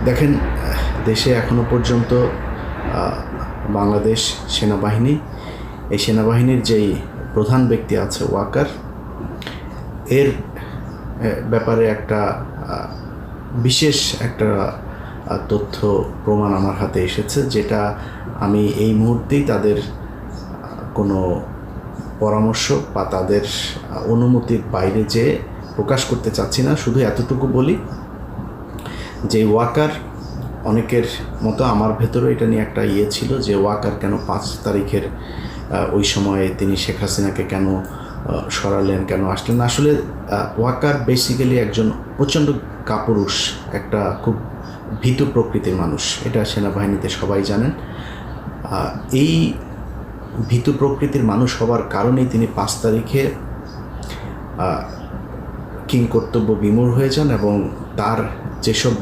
দেখেন, দেশে এখনো পর্যন্ত বাংলাদেশ সেনাবাহিনী, এই সেনাবাহিনীর যেই প্রধান ব্যক্তি আছে ওয়াকার, এর ব্যাপারে একটা বিশেষ একটা তথ্য প্রমাণ আমার হাতে এসেছে, যেটা আমি এই মুহূর্তেই তাদের কোনো পরামর্শ বা তাদের অনুমতির বাইরে যে প্রকাশ করতে চাচ্ছি না। শুধু এতটুকু বলি যে ওয়াকার, অনেকের মতো আমার ভেতরে এটা নিয়ে একটা ছিল যে ওয়াকার কেন 5 তারিখের ওই সময়ে তিনি শেখ হাসিনাকে কেন সরালেন, কেন আসলেন। আসলে ওয়াকার বেসিক্যালি একজন প্রচণ্ড কাপুরুষ, একটা খুব ভীতু প্রকৃতির মানুষ, এটা সেনাবাহিনীতে সবাই জানেন। এই ভীতু প্রকৃতির মানুষ হওয়ার কারণেই তিনি 5 তারিখে কিংকর্তব্য বিমূঢ় হয়ে যান এবং তার যেসব